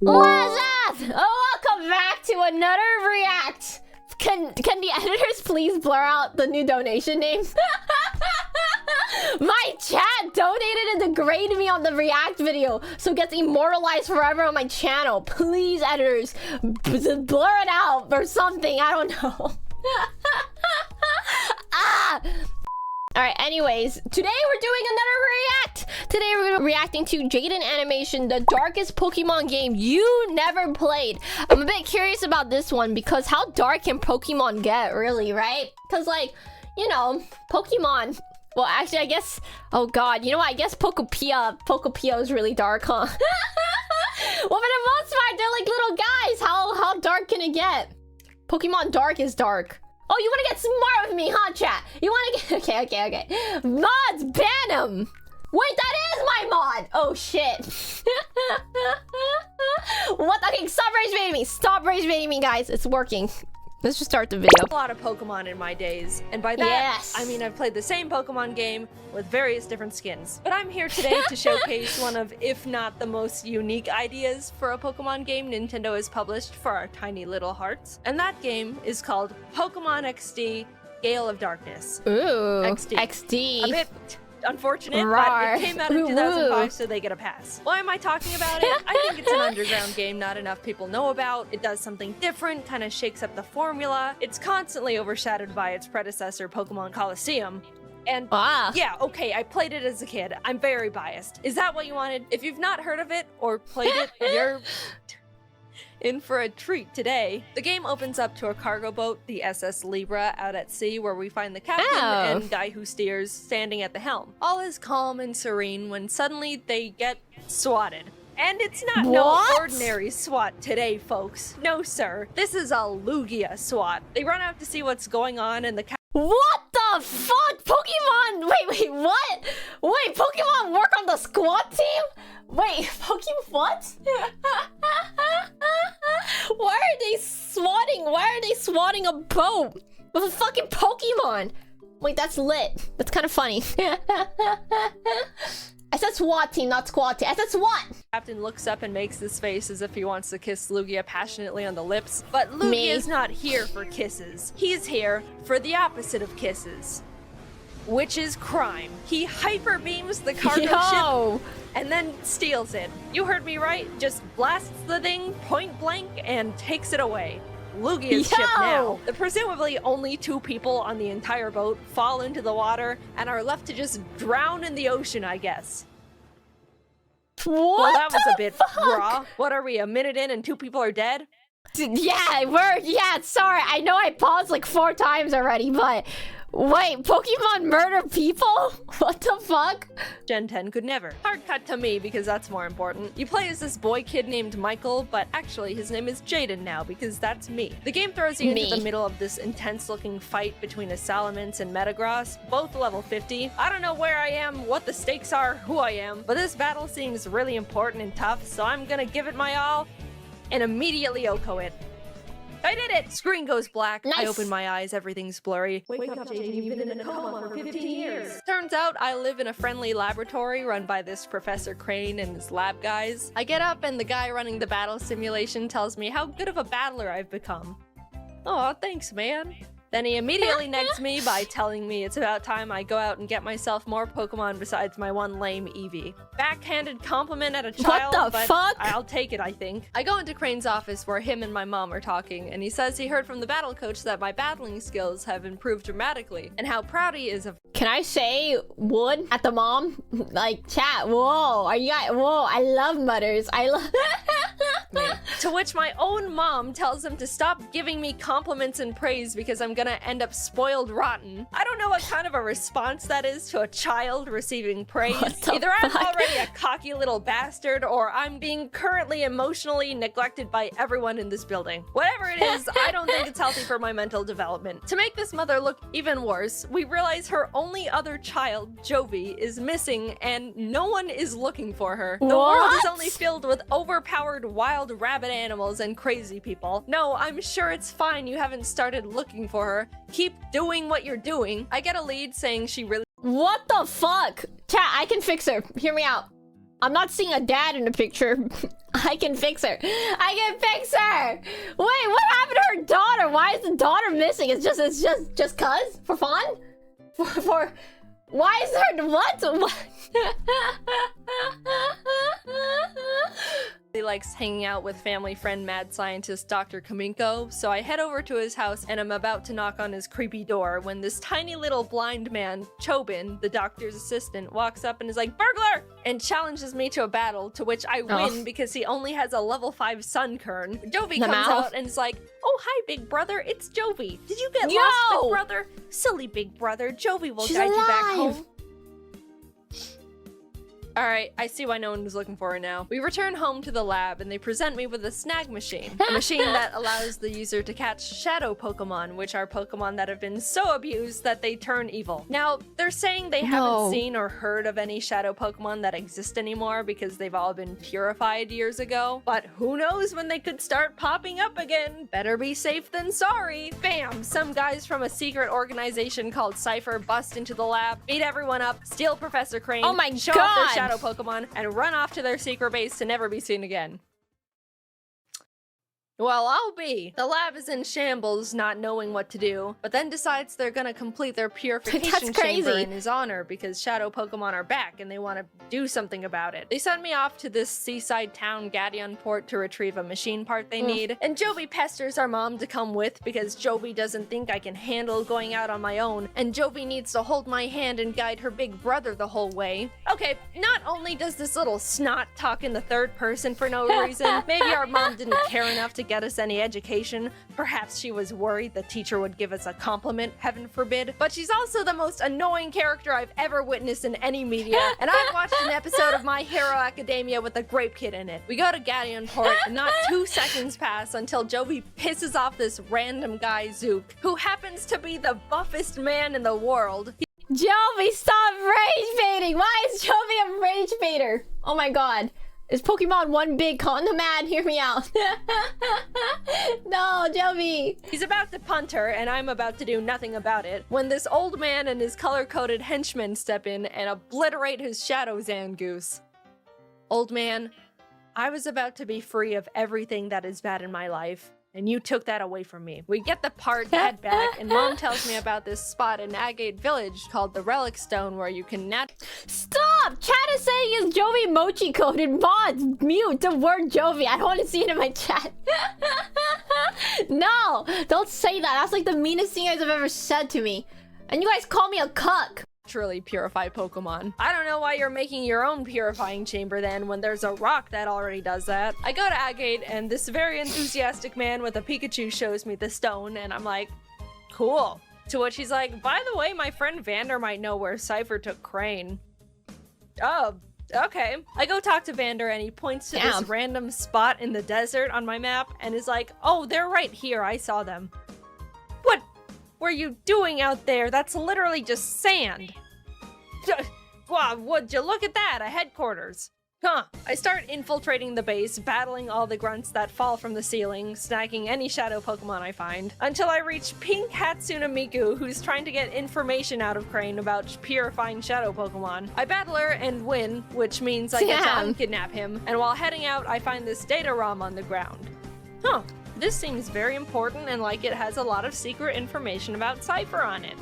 What's up? Welcome back to another react. Can the editors please blur out the new donation names? My chat donated and degraded me on the react video, so it gets immortalized forever on my channel. Please, editors, blur it out or something. I don't know. Alright, anyways, today we're doing another react! Today we're reacting to Jaden Animation, the darkest Pokemon game you never played. I'm a bit curious about this one because how dark can Pokemon get, really, right? Because, like, you know, Pokemon... Well, actually, I guess... Oh, God. You know what? I guess Pokopia is really dark, huh? Well, for the most part, they're like little guys. How dark can it get? Pokemon Dark is dark. Oh, you want to get smart with me, huh, chat? You want to get... Okay. Mods, ban him! Wait, that is my mod! Oh, shit. What? Okay, stop rage baiting me. Stop rage baiting me, guys. It's working. Let's just start the video. A lot of Pokemon in my days, and by that, yes, I mean I've played the same Pokemon game with various different skins. But I'm here today to showcase one of, if not the most unique ideas for a Pokemon game Nintendo has published for our tiny little hearts. And that game is called Pokemon XD Gale of Darkness. Ooh, XD. XD. A bit unfortunate, Rawr. but it came out in 2005, so they get a pass. Why am I talking about it? I think it's an underground game not enough people know about. It does something different, kind of shakes up the formula. It's constantly overshadowed by its predecessor, Pokemon Colosseum. And yeah, okay, I played it as a kid. I'm very biased. Is that what you wanted? If you've not heard of it or played it, you're in for a treat today. The game opens up to a cargo boat, the SS Libra, out at sea, where we find the captain and guy who steers standing at the helm. All is calm and serene when suddenly they get swatted. And it's not no ordinary SWAT today, folks. No, sir. This is a Lugia SWAT. They run out to see what's going on, and the what the fuck? Pokemon! Wait, what? Wait, Pokemon work on the squad team? Wait, Pokemon what? Why are they swatting? Why are they swatting a boat with a fucking Pokemon? Wait, that's lit. That's kind of funny. I said SWAT team, not squad team. I said SWAT! Captain looks up and makes this face as if he wants to kiss Lugia passionately on the lips. But Lugia is not here for kisses. He's here for the opposite of kisses, which is crime. He hyper beams the cargo ship and then steals it. You heard me right. Just blasts the thing point blank and takes it away. Lugia's ship now. The presumably only 2 people on the entire boat fall into the water and are left to just drown in the ocean, I guess. What? Well, that was a bit raw. What are we, a minute in and 2 people are dead? Yeah, sorry. I know I paused like 4 times already, but wait, Pokemon murder people? What the fuck? Gen 10 could never. Hard cut to me because that's more important. You play as this boy kid named Michael, but actually his name is Jaden now because that's me. The game throws you into the middle of this intense looking fight between a Salamence and Metagross, both level 50. I don't know where I am, what the stakes are, who I am, but this battle seems really important and tough, so I'm gonna give it my all and immediately Oko it. I did it! Screen goes black. Nice. I open my eyes, everything's blurry. Wake up, Jaden, you've been in a coma for 15 years. Turns out I live in a friendly laboratory run by this Professor Crane and his lab guys. I get up and the guy running the battle simulation tells me how good of a battler I've become. Aw, thanks, man. Then he immediately negs me by telling me it's about time I go out and get myself more Pokemon besides my one lame Eevee. Backhanded compliment at a child, but I'll take it, I think. I go into Crane's office where him and my mom are talking, and he says he heard from the battle coach that my battling skills have improved dramatically, and how proud he is of— Can I say wood at the mom? Like, chat, whoa, I love mutters. I love— To which my own mom tells him to stop giving me compliments and praise because I'm gonna end up spoiled rotten. I don't know what kind of a response that is to a child receiving praise. Either I'm already a cocky little bastard or I'm being currently emotionally neglected by everyone in this building. Whatever it is, I don't think it's healthy for my mental development. To make this mother look even worse, we realize her only other child, Jovi, is missing and no one is looking for her. The world is only filled with overpowered wild rabbit animals and crazy people. No, I'm sure it's fine you haven't started looking for her. Keep doing what you're doing. I get a lead saying she really— What the fuck? Chat, I can fix her. Hear me out. I'm not seeing a dad in the picture. I can fix her. I can fix her. Wait, what happened to her daughter? Why is the daughter missing? It's just cuz? For fun? For why is her what? He likes hanging out with family friend mad scientist Dr. Kaminko, so I head over to his house and I'm about to knock on his creepy door when this tiny little blind man, Chobin, the doctor's assistant, walks up and is like, "Burglar!" and challenges me to a battle, to which I win because he only has a level 5 sun kern. Jovi comes out and is like, "Oh, hi, big brother, it's Jovi. Did you get lost, big brother? Silly big brother, Jovi will guide you back home." Alright, I see why no one was looking for her now. We return home to the lab and they present me with a snag machine. A machine that allows the user to catch shadow Pokemon, which are Pokemon that have been so abused that they turn evil. Now, they're saying they haven't seen or heard of any shadow Pokemon that exist anymore because they've all been purified years ago. But who knows when they could start popping up again? Better be safe than sorry. Bam! Some guys from a secret organization called Cipher bust into the lab, beat everyone up, steal Professor Crane, show off their shadow Pokemon, and run off to their secret base to never be seen again. Well, I'll be. The lab is in shambles, not knowing what to do, but then decides they're gonna complete their purification chamber in his honor because shadow Pokemon are back and they want to do something about it. They send me off to this seaside town, Gadionport, to retrieve a machine part they need, and Jovi pesters our mom to come with because Jovi doesn't think I can handle going out on my own, and Jovi needs to hold my hand and guide her big brother the whole way. Okay, not only does this little snot talk in the third person for no reason, maybe our mom didn't care enough to get us any education. Perhaps she was worried the teacher would give us a compliment, heaven forbid. But she's also the most annoying character I've ever witnessed in any media, and I've watched an episode of My Hero Academia with a grape kid in it. We go to Gadionport, and not 2 seconds pass until Jovi pisses off this random guy, Zook, who happens to be the buffest man in the world. Jovi, stop rage baiting! Why is Jovi a rage baiter? Oh my god. Is Pokemon one big mad? Hear me out. No, Jovi. He's about to punt her, and I'm about to do nothing about it, when this old man and his color-coded henchmen step in and obliterate his Shadow Zangoose. Old man, I was about to be free of everything that is bad in my life, and you took that away from me. We get the part, head back, and Mom tells me about this spot in Agate Village called the Relic Stone where you can Stop! Chat is saying is Jovi Mochi coded. Mods, mute the word Jovi. I don't want to see it in my chat. No! Don't say that. That's like the meanest thing you guys have ever said to me. And you guys call me a cuck. Naturally purify Pokemon. I don't know why you're making your own purifying chamber then when there's a rock that already does that. I go to Agate and this very enthusiastic man with a Pikachu shows me the stone and I'm like, cool. To which he's like, by the way, my friend Vander might know where Cipher took Crane. Oh, okay. I go talk to Vander and he points to this random spot in the desert on my map and is like, oh, they're right here. I saw them. What were you doing out there? That's literally just sand. Wow, would you look at that? A headquarters. Huh. I start infiltrating the base, battling all the grunts that fall from the ceiling, snagging any shadow Pokemon I find, until I reach Pink Hatsune Miku, who's trying to get information out of Crane about purifying shadow Pokemon. I battle her and win, which means I get to unkidnap him, and while heading out, I find this data ROM on the ground. Huh. This seems very important and like it has a lot of secret information about Cipher on it.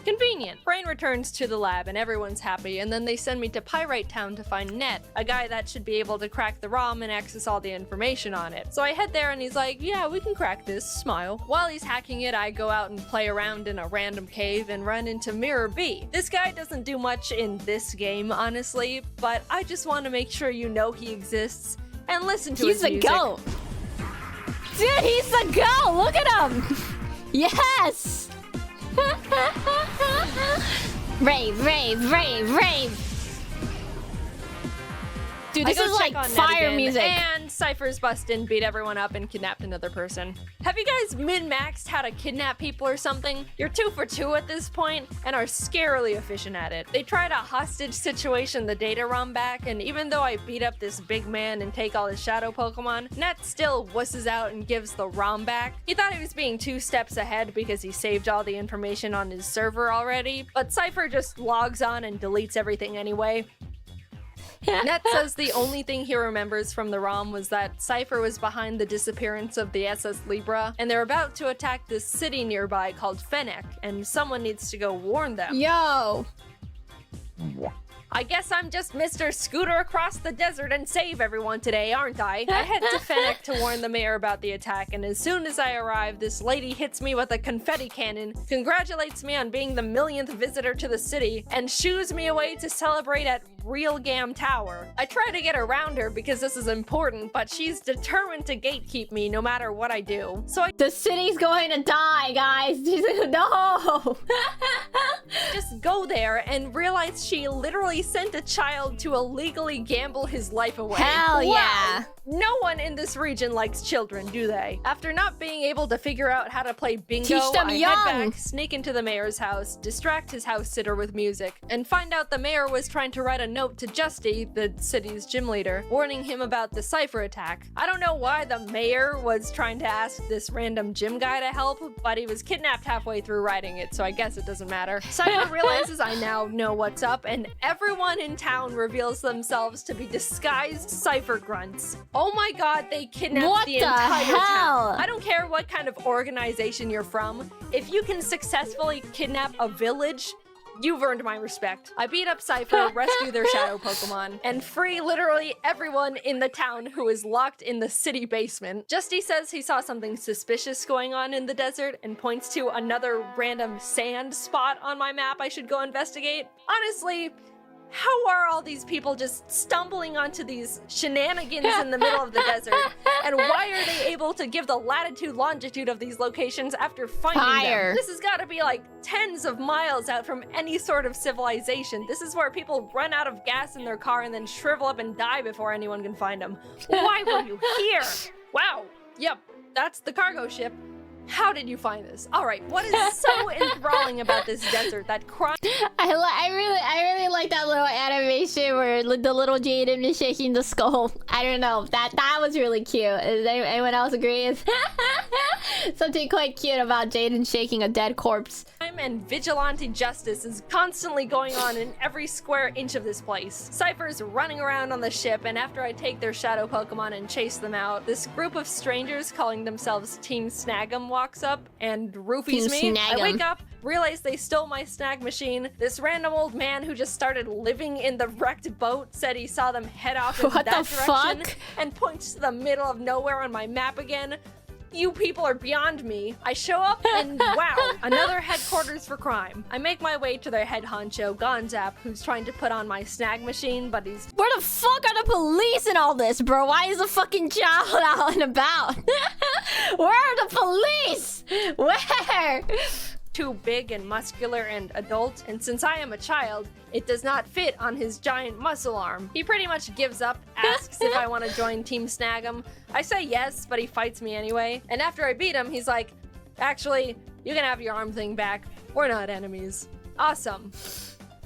Convenient. Crane returns to the lab and everyone's happy, and then they send me to Pyrite Town to find Net, a guy that should be able to crack the ROM and access all the information on it. So I head there and he's like, yeah, we can crack this, smile. While he's hacking it, I go out and play around in a random cave and run into Mirror B. This guy doesn't do much in this game, honestly, but I just want to make sure you know he exists and listen to his music. He's the GOAT. Dude, he's the GOAT! Look at him! Yes! Rave, rave, rave, rave! Dude, this is like fire music. And Cipher's busted in, beat everyone up, and kidnapped another person. Have you guys min-maxed how to kidnap people or something? You're 2 for 2 at this point, and are scarily efficient at it. They tried a hostage situation the data ROM back, and even though I beat up this big man and take all his shadow Pokemon, Net still wusses out and gives the ROM back. He thought he was being 2 steps ahead because he saved all the information on his server already, but Cipher just logs on and deletes everything anyway. Net says the only thing he remembers from the ROM was that Cipher was behind the disappearance of the SS Libra, and they're about to attack this city nearby called Fennec, and someone needs to go warn them. Yo. I guess I'm just Mr. Scooter across the desert and save everyone today, aren't I? I head to Fennec to warn the mayor about the attack, and as soon as I arrive, this lady hits me with a confetti cannon, congratulates me on being the millionth visitor to the city, and shoos me away to celebrate at Real Gam Tower. I try to get around her because this is important, but she's determined to gatekeep me no matter what I do. So I The city's going to die, guys. No. just go there and realize she literally sent a child to illegally gamble his life away. Hell yeah. Wow. No one in this region likes children, do they? After not being able to figure out how to play bingo, Teach them I young. head back, sneak into the mayor's house, distract his house sitter with music, and find out the mayor was trying to write a note to Justy, the city's gym leader, warning him about the Cipher attack. I don't know why the mayor was trying to ask this random gym guy to help, but he was kidnapped halfway through writing it, so I guess it doesn't matter. Cipher realizes I now know what's up, and everyone in town reveals themselves to be disguised Cipher grunts. Oh my god, they kidnapped What the the entire hell? town. I don't care what kind of organization you're from. If you can successfully kidnap a village, you've earned my respect. I beat up Cipher, rescue their shadow Pokemon, and free literally everyone in the town who is locked in the city basement. Justy says he saw something suspicious going on in the desert and points to another random sand spot on my map I should go investigate. Honestly, how are all these people just stumbling onto these shenanigans in the middle of the desert? And why are they able to give the latitude, longitude of these locations after finding Fire. them? This has got to be like tens of miles out from any sort of civilization. This is where people run out of gas in their car and then shrivel up and die before anyone can find them. Why were you here? Wow. Yep, that's the cargo ship. How did you find this? All right, what is so enthralling about this desert that crime? I really like that little animation where the little Jaden is shaking the skull. I don't know, that was really cute. Does anyone else agree? Something quite cute about Jaden shaking a dead corpse. And vigilante justice is constantly going on in every square inch of this place. Cipher's running around on the ship, and after I take their shadow Pokemon and chase them out, this group of strangers calling themselves Team Snag'em walks up and roofies me. Team I Snag'em. wake up, realize they stole my snag machine. This random old man who just started living in the wrecked boat said he saw them head off in What that the direction fuck? and points to the middle of nowhere on my map again. You people are beyond me. I show up and wow, another headquarters for crime. I make my way to their head honcho, Gonzap, who's trying to put on my snag machine, but he's Where the fuck are the police in all this, bro? Why is the fucking child out and about? Where are the police? Where? too big and muscular and adult, and since I am a child, it does not fit on his giant muscle arm. He pretty much gives up, asks if I want to join Team Snag'em. I say yes, but he fights me anyway. And after I beat him, he's like, actually, you can have your arm thing back. We're not enemies. Awesome.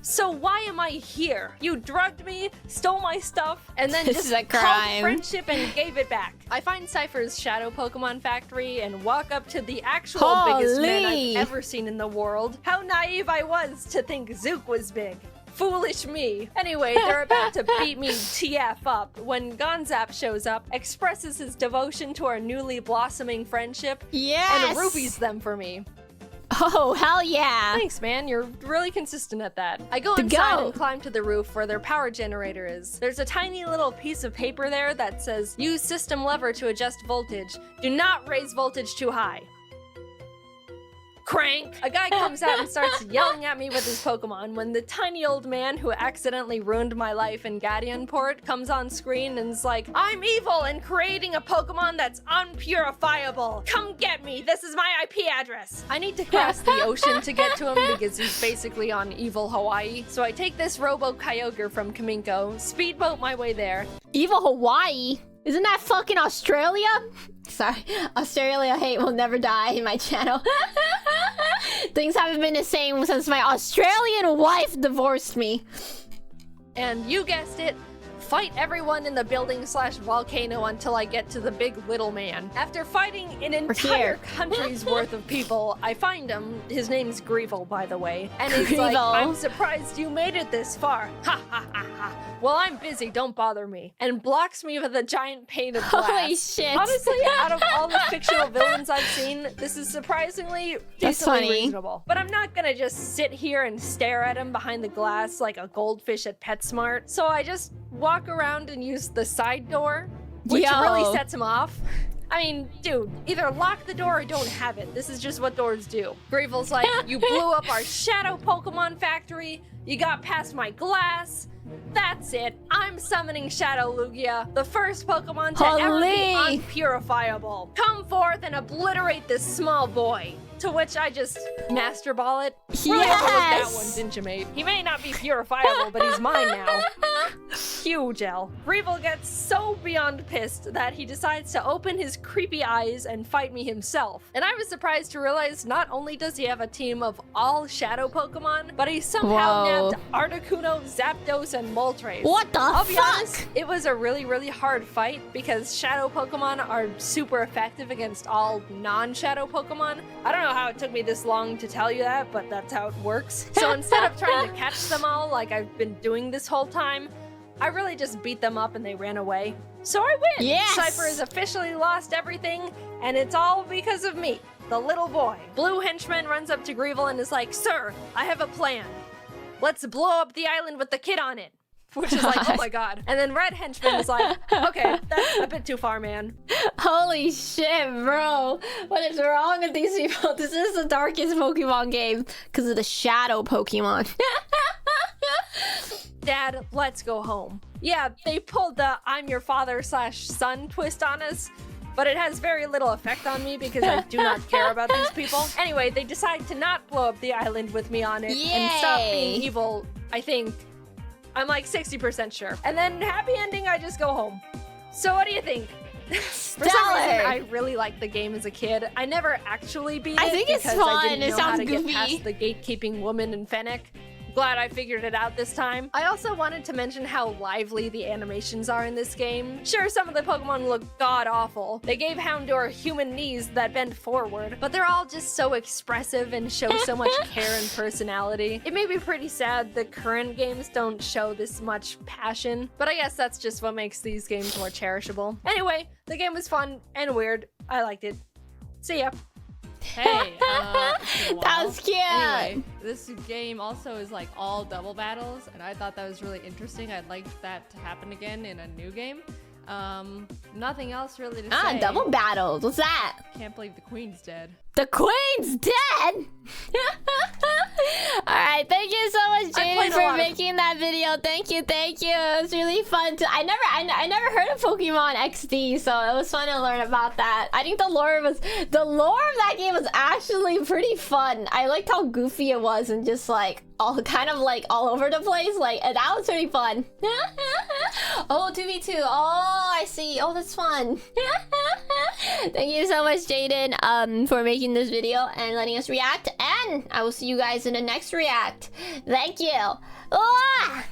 So why am I here? You drugged me, stole my stuff, and then This just is a called crime. friendship and gave it back. I find Cipher's Shadow Pokemon Factory and walk up to the actual biggest man Holy. I've ever seen in the world. How naive I was to think Zook was big. Foolish me. Anyway, they're about to beat me TF up when Gonzap shows up, expresses his devotion to our newly blossoming friendship, Yes! and rupees them for me. Oh, hell yeah! Thanks, man. You're really consistent at that. I go To inside go. and climb to the roof where their power generator is. There's a tiny little piece of paper there that says, use system lever to adjust voltage. Do not raise voltage too high. Crank! A guy comes out and starts yelling at me with his Pokemon when the tiny old man who accidentally ruined my life in Port comes on screen and is like, I'm evil and creating a Pokemon that's unpurifiable. Come get me. This is my IP address. I need to cross the ocean to get to him because he's basically on evil Hawaii. So I take this Robo Kyogre from Kaminko, speedboat my way there. Evil Hawaii? Isn't that fucking Australia? Sorry, Australia hate will never die in my channel. Things haven't been the same since my Australian wife divorced me. And you guessed it, fight everyone in the building/volcano until I get to the big little man. After fighting an entire here. country's worth of people, I find him. His name's Greevil, by the way. And he's like, Greevil. I'm surprised you made it this far. Ha ha ha Well, I'm busy, don't bother me. And blocks me with a giant pane of glass. Holy shit. Honestly, out of all the fictional villains I've seen, this is surprisingly decently reasonable. But I'm not gonna just sit here and stare at him behind the glass like a goldfish at PetSmart. So I just walk around and use the side door, which really sets him off. I mean, dude, either lock the door or don't have it. This is just what doors do. Greevil's like, you blew up our shadow Pokemon factory, you got past my glass. That's it. I'm summoning Shadow Lugia, the first Pokemon to ever be unpurifiable. Come forth and obliterate this small boy. To which I just Master Ball it. Really overlooked that one, didn't you, mate? He may not be purifiable, but he's mine now. Huge L. Greevil gets so beyond pissed that he decides to open his creepy eyes and fight me himself. And I was surprised to realize not only does he have a team of all shadow Pokemon, but he somehow nabbed Articuno, Zapdos, and Moltres. What the I'll be honest, it was a really hard fight because shadow Pokemon are super effective against all non-shadow Pokemon. I don't know how it took me this long to tell you that, but that's how it works. So instead of trying to catch them all like I've been doing this whole time, I really just beat them up and they ran away. So I win! Yes! Cipher has officially lost everything, and it's all because of me, the little boy. Blue henchman runs up to Greevil and is like, "Sir, I have a plan. Let's blow up the island with the kid on it." Which is like, oh my god. And then red henchman is like, okay, that's a bit too far, man. Holy shit, bro. What is wrong with these people? This is the darkest Pokemon game because of the shadow Pokemon. Dad, let's go home. Yeah, they pulled the I'm your father/son twist on us, but it has very little effect on me because I do not care about these people. Anyway, they decide to not blow up the island with me on it and stop being evil, I think. I'm like 60% sure. And then happy ending, I just go home. So what do you think? For some reason, I really liked the game as a kid. I never actually beat it I think it's because fun. I didn't know how to goofy. get past the gatekeeping woman in Fennec. Glad I figured it out this time. I also wanted to mention how lively the animations are in this game. Sure, some of the Pokemon look god-awful. They gave Houndour human knees that bend forward, but they're all just so expressive and show so much care and personality. It may be pretty sad the current games don't show this much passion, but I guess that's just what makes these games more cherishable. Anyway, the game was fun and weird. I liked it. See ya. Hey, that was cute. Anyway, this game also is like all double battles, and I thought that was really interesting. I'd like that to happen again in a new game. Nothing else really to say. Double battles. What's that? Can't believe the queen's dead. The queen's dead? Alright, thank you so much, Jaden, for making that video. Thank you. It was really fun to I never heard of Pokemon XD, so it was fun to learn about that. I think the lore of that game was actually pretty fun. I liked how goofy it was and just like all over the place. Like, that was pretty fun. Oh, 2v2. Oh, I see. Oh, that's fun. Thank you so much, Jaden, for making this video and letting us react. And I will see you guys in the next react. Thank you. Ah!